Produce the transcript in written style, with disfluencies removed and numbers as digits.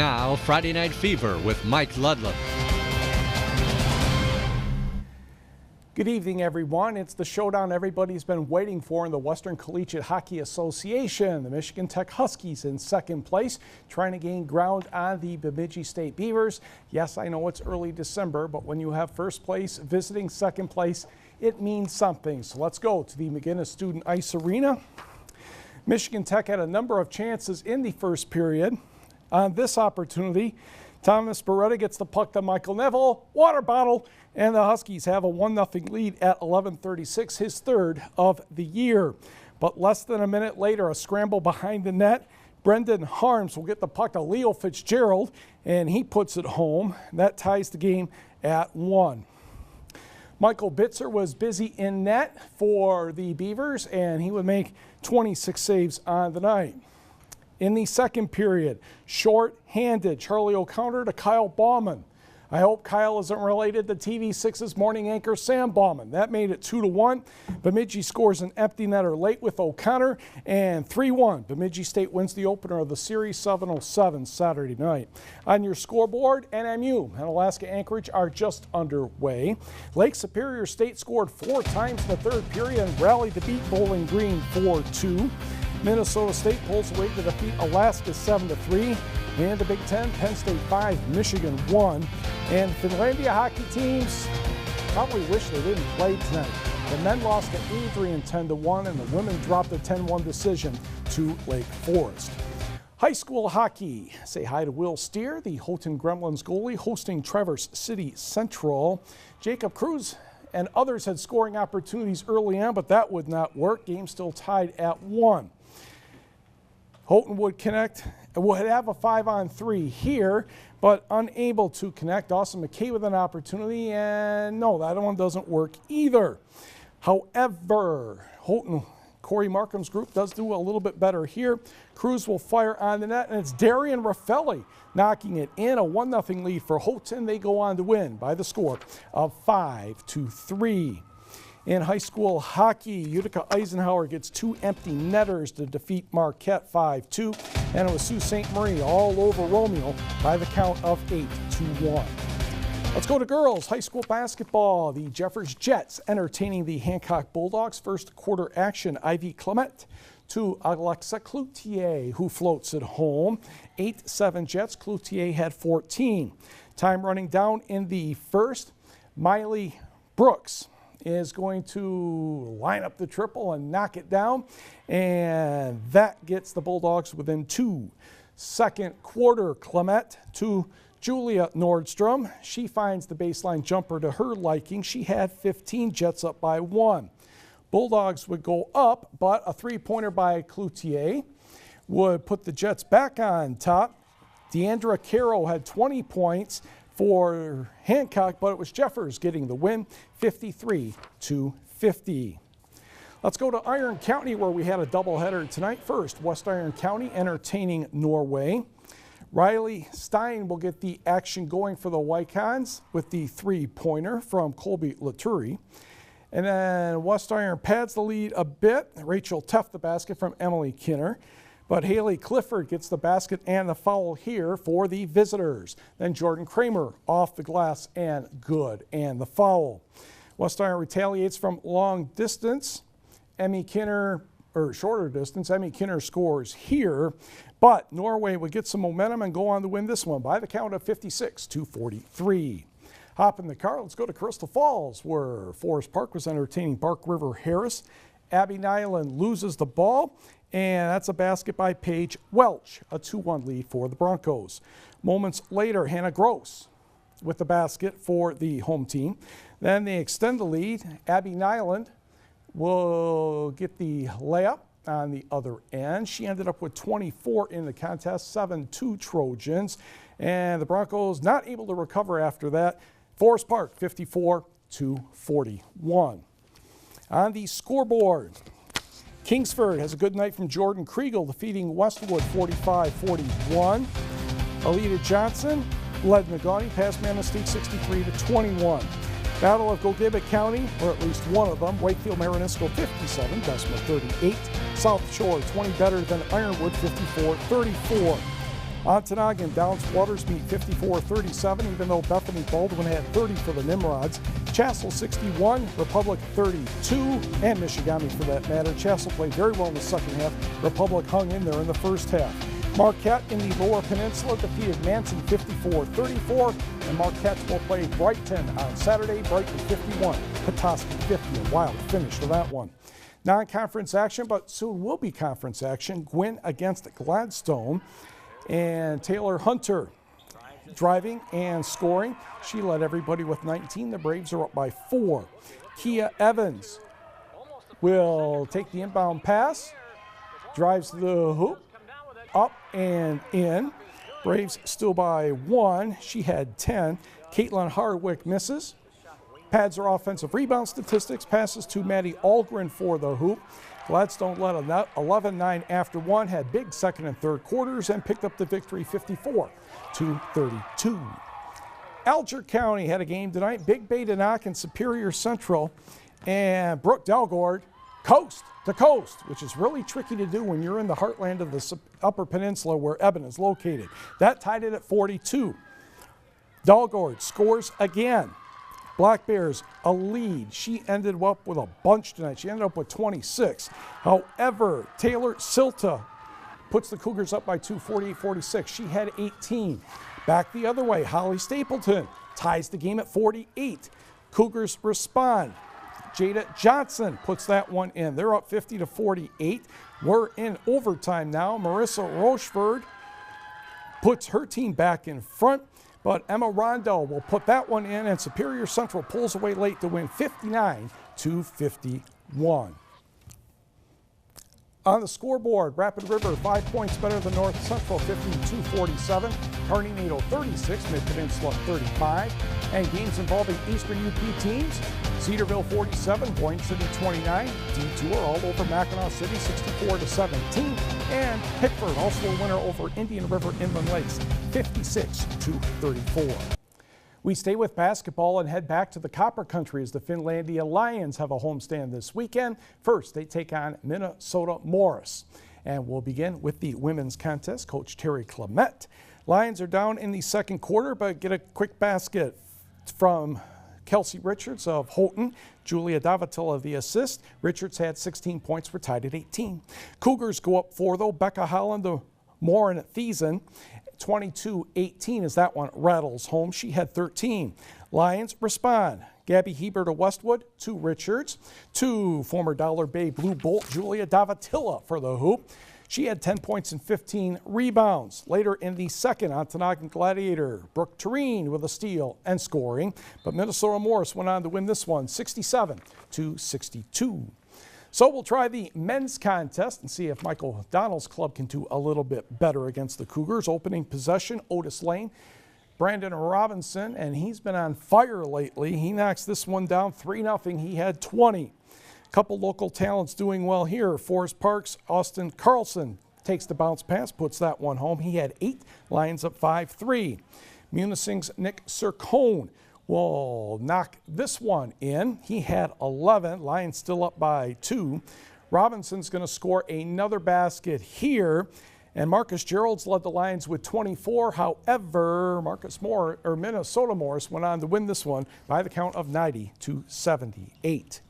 Now, Friday Night Fever with Mike LUDLUM. Good evening, everyone. It's the showdown everybody's been waiting for in the Western Collegiate Hockey Association. The Michigan Tech Huskies in second place, trying to gain ground on the Bemidji State Beavers. Yes, I know it's early December, but when you have first place visiting second place, it means something. So let's go to the McGinnis Student Ice Arena. Michigan Tech had a number of chances in the first period. On this opportunity, Thomas Beretta gets the puck to Michael Neville, water bottle, and the Huskies have a 1-0 lead at 11:36, his third of the year. But less than a minute later, a scramble behind the net. Brendan Harms will get the puck to Leo Fitzgerald, and he puts it home. That ties the game at 1. Michael Bitzer was busy in net for the Beavers, and he would make 26 saves on the night. In the second period, short-handed, Charlie O'Connor to Kyle Bauman. I hope Kyle isn't related to TV6's morning anchor Sam Bauman. That made it 2-1. Bemidji scores an empty netter late with O'Connor, and 3-1. Bemidji State wins the opener of the series 7:07 Saturday night. On your scoreboard, NMU and Alaska Anchorage are just underway. Lake Superior State scored 4 times in the third period and rallied to beat Bowling Green 4-2. Minnesota State pulls away to defeat Alaska 7-3. And the Big Ten, Penn State 5, Michigan 1. And Finlandia hockey teams probably wish they didn't play tonight. The men lost to Adrian 10-1, and the women dropped a 10-1 decision to Lake Forest. High school hockey. Say hi to Will Steer, the Houghton Gremlins goalie, hosting Traverse City Central. Jacob Cruz and others had scoring opportunities early on, but that would not work. Game still tied at 1. Houghton would connect, would have a 5-on-3 here, but unable to connect. Austin McKay with an opportunity, and no, that one doesn't work either. However, Houghton, Corey Markham's group does do a little bit better here. Cruz will fire on the net, and it's Darian Raffelli knocking it in. A 1-0 lead for Houghton. They go on to win by the score of 5-3. In high school hockey, Utica Eisenhower gets 2 empty netters to defeat Marquette 5-2. And it was Sault Ste. Marie all over Romeo by the count of 8-1. Let's go to girls high school basketball. The Jeffers Jets entertaining the Hancock Bulldogs. First quarter action, Ivy Clement to Alexa Cloutier, who floats it home. 8-7 Jets. Cloutier had 14. Time running down in the first. Miley Brooks is going to line up the triple and knock it down, and that gets the Bulldogs within 2. Second quarter, Clement to Julia Nordstrom. She finds the baseline jumper to her liking. She had 15, Jets up by 1. Bulldogs would go up, but a 3-pointer by Cloutier would put the Jets back on top. Deandra Caro had 20 points for Hancock, but it was Jeffers getting the win, 53-50. Let's go to Iron County, where we had a doubleheader tonight. First, West Iron County entertaining Norway. Riley Stein will get the action going for the Wykons with the 3-pointer from Colby Laturi. And then West Iron pads the lead a bit. Rachel Teff the basket from Emily Kinner. But Haley Clifford gets the basket and the foul here for the visitors. Then Jordan Kramer off the glass and good, and the foul. West Iron retaliates from long distance. Emmy Kinner, or shorter distance, Emmy Kinner scores here. But Norway would get some momentum and go on to win this one by the count of 56-43. Hop in the car, let's go to Crystal Falls, where Forest Park was entertaining Bark River Harris. Abby Nyland loses the ball, and that's a basket by Paige Welch, a 2-1 lead for the Broncos. Moments later, Hannah Gross with the basket for the home team. Then they extend the lead. Abby Nyland will get the layup on the other end. She ended up with 24 in the contest, 7-2 Trojans. And the Broncos not able to recover after that. Forest Park, 54-41. On the scoreboard, Kingsford has a good night from Jordan Kriegel, defeating Westwood 45-41. Alita Johnson led Negaunee past Manistee 63-21. Battle of Gogebic County, or at least one of them, Wakefield Marinisco 57, Bessemer 38. South Shore 20 better than Ironwood 54-34. Ontonagon downs Watersmeet 54-37, even though Bethany Baldwin had 30 for the Nimrods. Chassell 61, Republic 32, and Michigami for that matter. Chassell played very well in the second half. Republic hung in there in the first half. Marquette in the Lower Peninsula defeated Manson 54-34, and Marquette will play Brighton on Saturday. Brighton 51, Petoskey 50. A wild finish to that one. Non-conference action, but soon will be conference action. Gwyn against Gladstone, and Taylor Hunter driving and scoring. She led everybody with 19. The Braves are up by 4. Kia Evans will take the inbound pass, drives the hoop, up and in. Braves still by 1. She had 10. Caitlin Hardwick misses. Pads her offensive rebound statistics. Passes to Maddie Algren for the hoop. Gladstone led 11-9 after 1, had big second and third quarters, and picked up the victory 54-32. Alger County had a game tonight. Big Bay de Noc and Superior Central, and Brooke Delgord coast to coast, which is really tricky to do when you're in the heartland of the Upper Peninsula where Eben is located. That tied it at 42. Delgord scores again. Black Bears a lead. She ended up with a bunch tonight. She ended up with 26. However, Taylor Silta puts the Cougars up by 2, 48-46. She had 18. Back the other way, Holly Stapleton ties the game at 48. Cougars respond. Jada Johnson puts that one in. They're up 50-48. We're in overtime now. Marissa Rocheford puts her team back in front, but Emma Rondo will put that one in, and Superior Central pulls away late to win 59-51. On the scoreboard, Rapid River 5 points better than North Central, 52-47. Kearney Nato 36, Mid-Peninsula 35. And games involving Eastern UP teams, Cedarville 47, Boyne City 29. Detour all over Mackinac City 64-17. And Pickford also a winner over Indian River Inland Lakes 56-34. We stay with basketball and head back to the Copper Country as the Finlandia Lions have a homestand this weekend. First, they take on Minnesota Morris. And we'll begin with the women's contest. Coach Terry Clement. Lions are down in the second quarter, but get a quick basket from Kelsey Richards of Houghton. Julia Davatilla the assist. Richards had 16 points. We're tied at 18. Cougars go up 4, though. Becca Holland of Moore and Thiessen. 22-18 as that one rattles home. She had 13. Lions respond. Gabby Hebert of Westwood to Richards. To former Dollar Bay Blue Bolt Julia Davatilla for the hoop. She had 10 points and 15 rebounds. Later in the second, Ontonagon Gladiator Brooke Tureen with a steal and scoring. But Minnesota Morris went on to win this one 67-62. So we'll try the men's contest and see if Michael Donald's club can do a little bit better against the Cougars. Opening possession, Otis Lane, Brandon Robinson, and he's been on fire lately. He knocks this one down 3-0. He had 20. A couple local talents doing well here. Forest Park's Austin Carlson takes the bounce pass, puts that one home. He had 8. Lions up 5-3. Munising's Nick Sircone will knock this one in. He had 11. Lions still up by 2. Robinson's going to score another basket here. And Marcus Gerald's led the Lions with 24. However, Minnesota Morris went on to win this one by the count of 90-78.